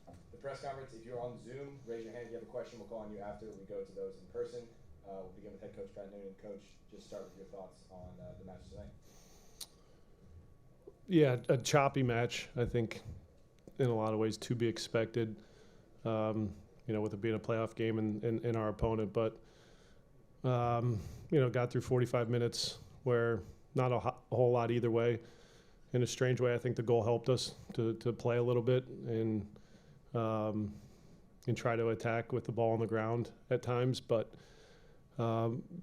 The press conference, if you're on Zoom, raise your hand if you have a question. We'll call on you after we go to those in person. We'll begin with head coach Pat Noonan. Coach, just start with your thoughts on the match tonight. Yeah, a choppy match, I think, in a lot of ways to be expected, with it being a playoff game and our opponent. But, got through 45 minutes where not a whole lot either way. In a strange way, I think the goal helped us to play a little bit and try to attack with the ball on the ground at times. But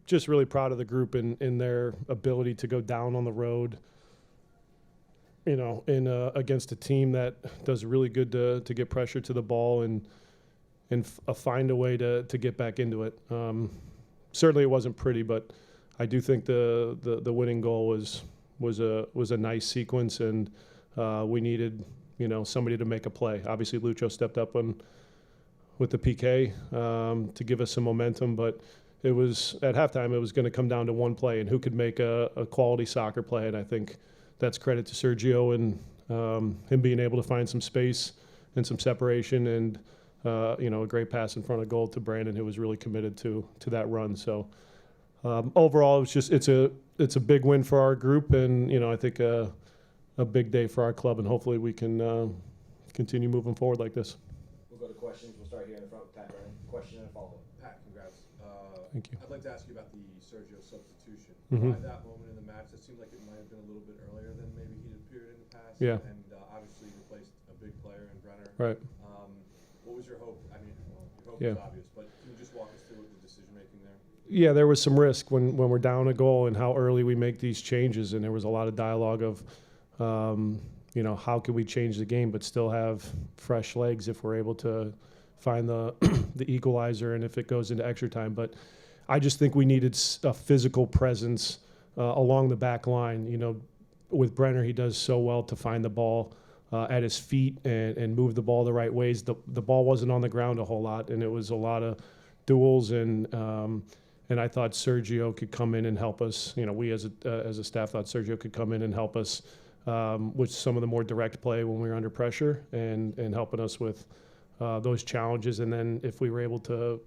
just really proud of the group in their ability to go down on the road, against a team that does really good to get pressure to the ball and find a way to get back into it. Certainly it wasn't pretty, but I do think the winning goal was a nice sequence, and we needed somebody to make a play. Obviously Lucho stepped up with the PK to give us some momentum, but it was at halftime it was going to come down to one play and who could make a quality soccer play, and I think that's credit to Sergio and him being able to find some space and some separation and a great pass in front of goal to Brandon, who was really committed to that run. So overall, it's a big win for our group, and I think a big day for our club, and hopefully we can continue moving forward like this. We'll go to questions. We'll start here in the front with Pat Brandon. Question and a follow-up. Pat, congrats. Thank you. I'd like to ask you about the Sergio substitution. Mm-hmm. By that moment in the match, it seemed like it might have been a little bit earlier than maybe he'd appeared in the past. Yeah. And obviously replaced a big player in Brenner. Right. What was your hope? I mean, your hope Yeah. is obvious, but can you just walk us through the decision-making there? Yeah, there was some risk when we're down a goal and how early we make these changes, and there was a lot of dialogue of, how can we change the game but still have fresh legs if we're able to find the equalizer and if it goes into extra time. But I just think we needed a physical presence along the back line. With Brenner, he does so well to find the ball at his feet and move the ball the right ways. The ball wasn't on the ground a whole lot, and it was a lot of duels and I thought Sergio could come in and help us. We as a staff thought Sergio could come in and help us with some of the more direct play when we were under pressure and helping us with those challenges. And then if we were able to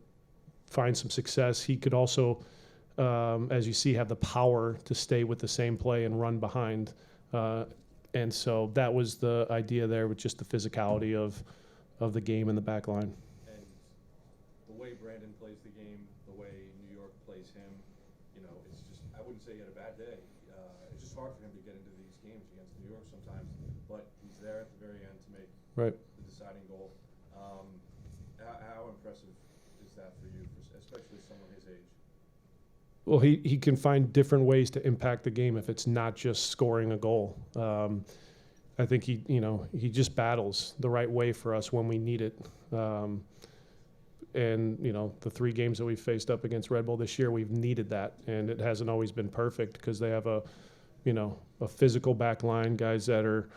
find some success, he could also, as you see, have the power to stay with the same play and run behind. And so that was the idea there, with just the physicality of the game in the back line. And the way Brandon plays the game, the way New York plays him, it's just, I wouldn't say he had a bad day. It's just hard for him to get into these games against New York sometimes, but he's there at the very end to make Right. the deciding goal. How impressive is that for you, especially someone his age? Well, he can find different ways to impact the game if it's not just scoring a goal. I think he just battles the right way for us when we need it. And the 3 games that we've faced up against Red Bull this year, we've needed that, and it hasn't always been perfect because they have a physical back line, guys that are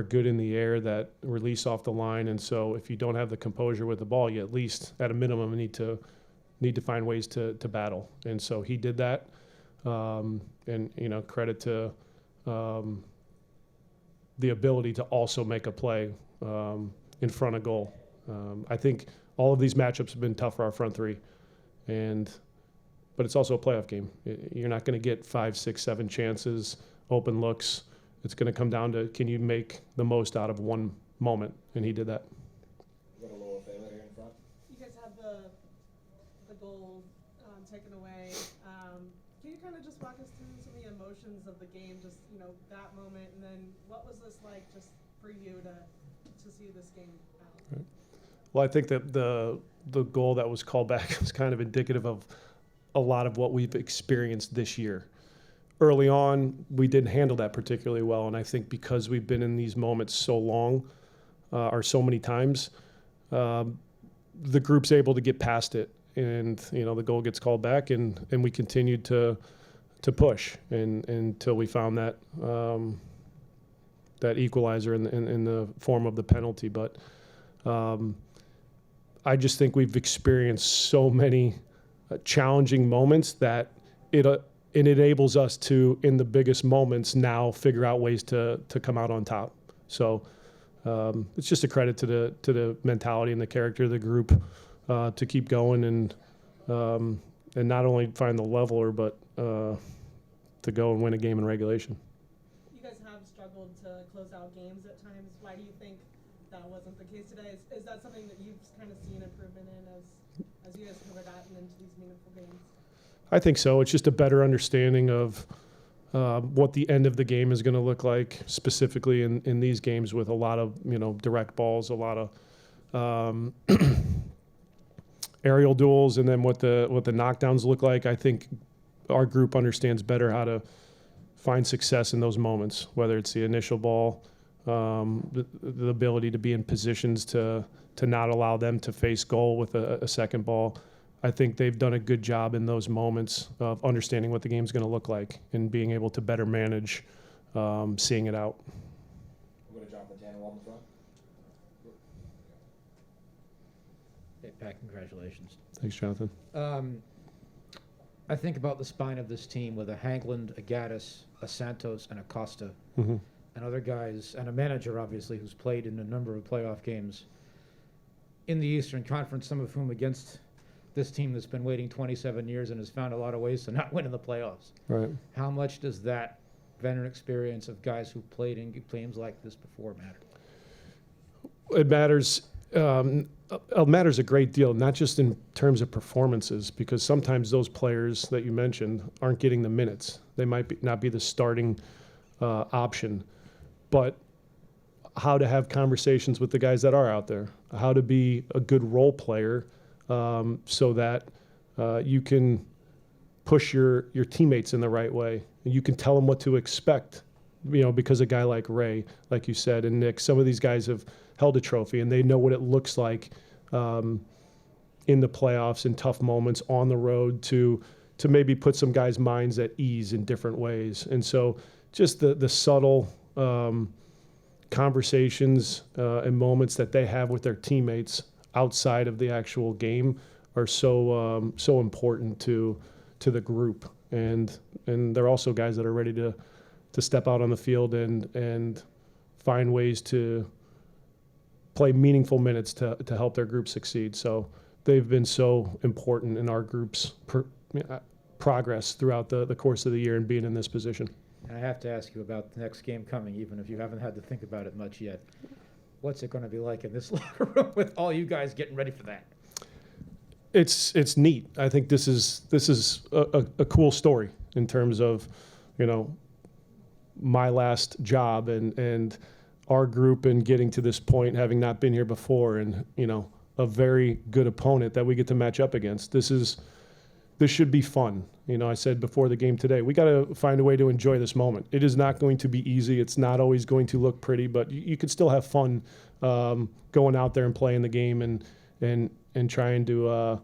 good in the air, that release off the line. And so if you don't have the composure with the ball, you at least at a minimum need to find ways to battle. And so he did that. And credit to the ability to also make a play in front of goal. I think all of these matchups have been tough for our front three, but it's also a playoff game. You're not going to get 5, 6, 7 chances, open looks. It's going to come down to, can you make the most out of one moment? And he did that. We've got a little favor here in front. You guys had the goal taken away. Can you kind of just walk us through some of the emotions of the game, just that moment, and then what was this like just for you to see this game out? Right. Well, I think that the goal that was called back was kind of indicative of a lot of what we've experienced this year. Early on, we didn't handle that particularly well, and I think because we've been in these moments so long or so many times, the group's able to get past it, and the goal gets called back, and we continued to push until we found that that equalizer in the form of the penalty. But I just think we've experienced so many challenging moments that it enables us to, in the biggest moments now, figure out ways to come out on top. So it's just a credit to the mentality and the character of the group to keep going and not only find the leveler, but to go and win a game in regulation. You guys have struggled to close out games at times. Why do you think that wasn't the case today? Is that something that you've kind of seen improvement in as you guys have gotten into these meaningful games? I think so. It's just a better understanding of what the end of the game is going to look like, specifically in these games with a lot of direct balls, a lot of aerial duels, and then what the knockdowns look like. I think our group understands better how to find success in those moments, whether it's the initial ball, the ability to be in positions to not allow them to face goal with a second ball. I think they've done a good job in those moments of understanding what the game's going to look like and being able to better manage seeing it out. We're going to jump to Daniel on the front. Hey, Pat, congratulations. Thanks, Jonathan. I think about the spine of this team with a Hangland, a Gaddis, a Santos, and a Costa, Mm-hmm. and other guys, and a manager, obviously, who's played in a number of playoff games in the Eastern Conference, some of whom against this team that's been waiting 27 years and has found a lot of ways to not win in the playoffs. Right. How much does that veteran experience of guys who played in games like this before matter? It matters. It matters a great deal, not just in terms of performances, because sometimes those players that you mentioned aren't getting the minutes. They might not be the starting option, but how to have conversations with the guys that are out there, how to be a good role player, so that you can push your teammates in the right way. You can tell them what to expect, because a guy like Ray, like you said, and Nick, some of these guys have held a trophy and they know what it looks like in the playoffs, in tough moments, on the road, to maybe put some guys' minds at ease in different ways. And so just the subtle conversations and moments that they have with their teammates outside of the actual game are so important to the group. And they're also guys that are ready to step out on the field and find ways to play meaningful minutes to help their group succeed. So they've been so important in our group's progress throughout the course of the year and being in this position. And I have to ask you about the next game coming, even if you haven't had to think about it much yet. What's it going to be like in this locker room with all you guys getting ready for that? It's neat. I think this is a cool story in terms of, my last job and our group and getting to this point, having not been here before, and a very good opponent that we get to match up against. This should be fun. I said before the game today, we got to find a way to enjoy this moment. It is not going to be easy. It's not always going to look pretty, but you can still have fun going out there and playing the game and trying to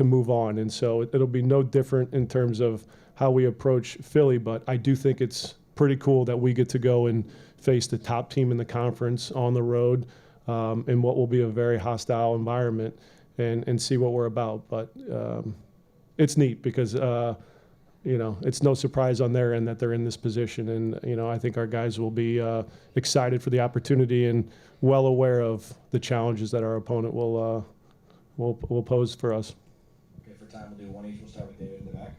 move on. And so it'll be no different in terms of how we approach Philly, but I do think it's pretty cool that we get to go and face the top team in the conference on the road in what will be a very hostile environment and see what we're about. But it's neat because, it's no surprise on their end that they're in this position. And, I think our guys will be excited for the opportunity and well aware of the challenges that our opponent will pose for us. Okay, for time, we'll do one each. We'll start with David in the back.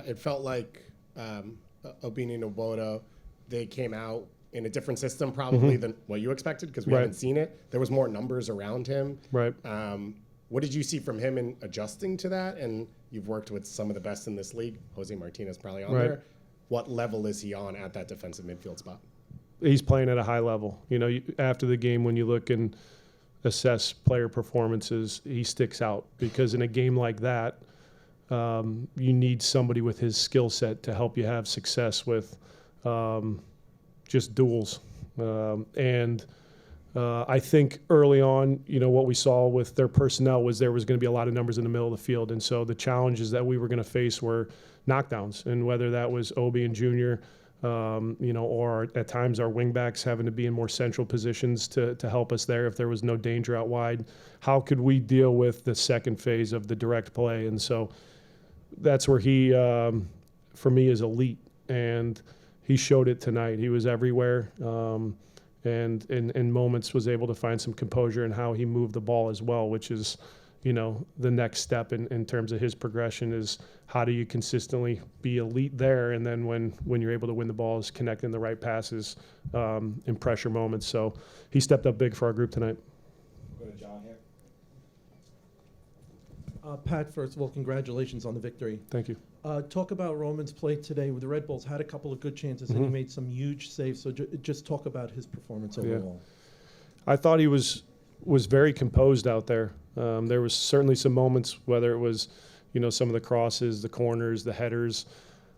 It felt like Obini and Oboda, they came out in a different system probably than what you expected, because we haven't seen it. There was more numbers around him. Right. What did you see from him in adjusting to that? And you've worked with some of the best in this league. Jose Martinez probably on there. What level is he on at that defensive midfield spot? He's playing at a high level. After the game, when you look and assess player performances, he sticks out, because in a game like that, you need somebody with his skill set to help you have success with just duels. I think early on, what we saw with their personnel was there was going to be a lot of numbers in the middle of the field. And so the challenges that we were going to face were knockdowns. And whether that was Obi and Junior, or at times our wingbacks having to be in more central positions to help us there if there was no danger out wide. How could we deal with the second phase of the direct play? And so that's where he, for me, is elite. And he showed it tonight. He was everywhere. and in moments was able to find some composure in how he moved the ball as well, which is, you know, the next step in terms of his progression is how do you consistently be elite there, and then when you're able to win the ball is connecting the right passes in pressure moments. So he stepped up big for our group tonight. Go to John here. Pat, first of all, congratulations on the victory. Thank you. Talk about Roman's play today with the Red Bulls. Had a couple of good chances and he made some huge saves. So just talk about his performance overall. I thought he was very composed out there. There was certainly some moments, whether it was, you know, some of the crosses, the corners, the headers,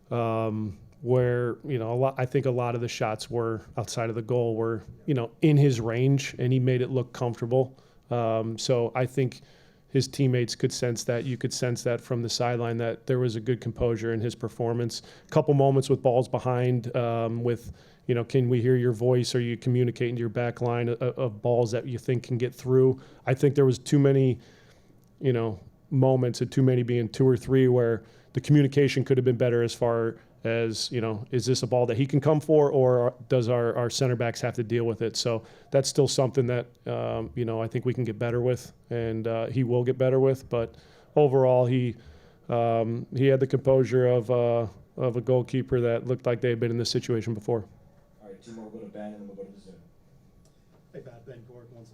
where, you know, I think a lot of the shots were outside of the goal were, you know, in his range, and he made it look comfortable. So I think his teammates could sense that. You could sense that from the sideline that there was a good composure in his performance. A couple moments with balls behind, with, you know, can we hear your voice? Are you communicating to your back line of balls that you think can get through? I think there was too many, you know, moments, and too many being 2 or 3, where the communication could have been better as far as, you know, is this a ball that he can come for, or does our center backs have to deal with it? So that's still something that, you know, I think we can get better with, and he will get better with. But overall, he had the composure of a goalkeeper that looked like they had been in this situation before. All right, 2 more. We'll go to Ben, and then we'll go to the Zoom. Hey, Pat, Ben Cork, once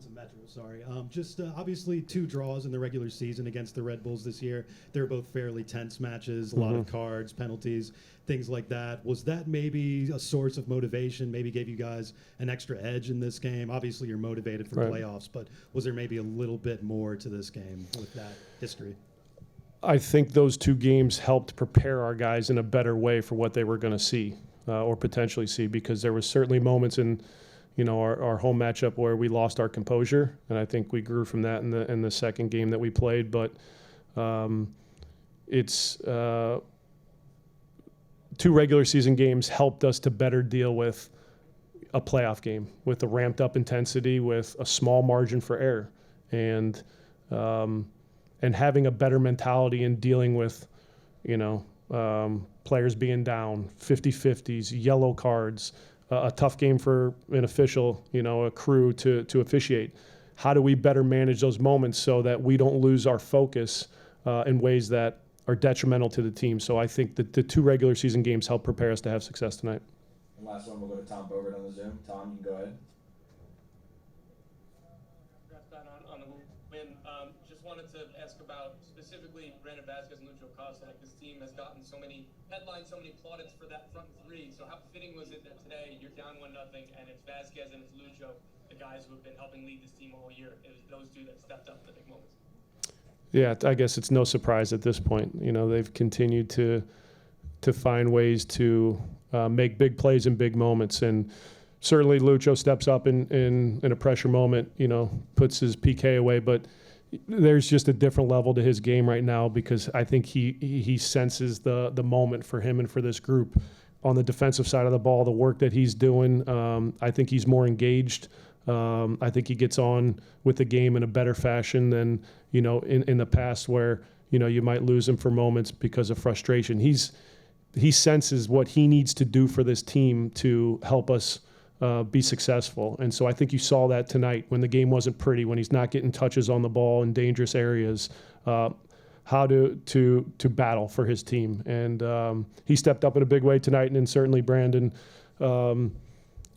a Metro, sorry. Just obviously 2 draws in the regular season against the Red Bulls this year. They're both fairly tense matches, a lot of cards, penalties, things like that. Was that maybe a source of motivation, maybe gave you guys an extra edge in this game? Obviously, you're motivated for playoffs, but was there maybe a little bit more to this game with that history? I think those 2 games helped prepare our guys in a better way for what they were going to see, or potentially see, because there was certainly moments in, you know, our home matchup where we lost our composure, and I think we grew from that in the second game that we played. But it's 2 regular season games helped us to better deal with a playoff game with a ramped up intensity, with a small margin for error, and having a better mentality in dealing with, you know, players being down, 50-50s, yellow cards. A tough game for an official, you know, a crew to officiate. How do we better manage those moments so that we don't lose our focus in ways that are detrimental to the team? So I think that the 2 regular season games help prepare us to have success tonight. And last one, we'll go to Tom Bogert on the Zoom. Tom, you can go ahead. On the win. Just wanted to ask about specifically Brandon Vasquez and Lucho Costa. Like, this team has gotten so many headlines, so many plaudits for that front 3. So how fitting was it that today you're down 1-0 and it's Vasquez and it's Lucho, the guys who have been helping lead this team all year? It was those 2 that stepped up in the big moments. Yeah, I guess it's no surprise at this point. You know, they've continued to find ways to make big plays in big moments, and certainly Lucho steps up in a pressure moment, you know, puts his PK away, but there's just a different level to his game right now, because I think he senses the moment for him and for this group. On the defensive side of the ball, the work that he's doing, I think he's more engaged. I think he gets on with the game in a better fashion than, you know, in the past, where, you know, you might lose him for moments because of frustration. He senses what he needs to do for this team to help us be successful. And so I think you saw that tonight when the game wasn't pretty, when he's not getting touches on the ball in dangerous areas, how to battle for his team. And he stepped up in a big way tonight, and then certainly Brandon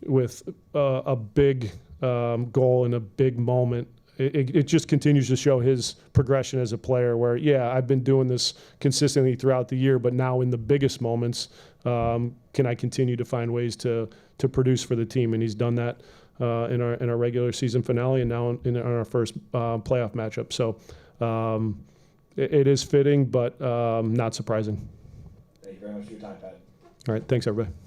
with a big goal in a big moment. It just continues to show his progression as a player, where, yeah, I've been doing this consistently throughout the year, but now in the biggest moments, can I continue to find ways to produce for the team? And he's done that in our regular season finale, and now in our first playoff matchup. So it is fitting, but not surprising. Thank you very much for your time, Pat. All right, thanks, everybody.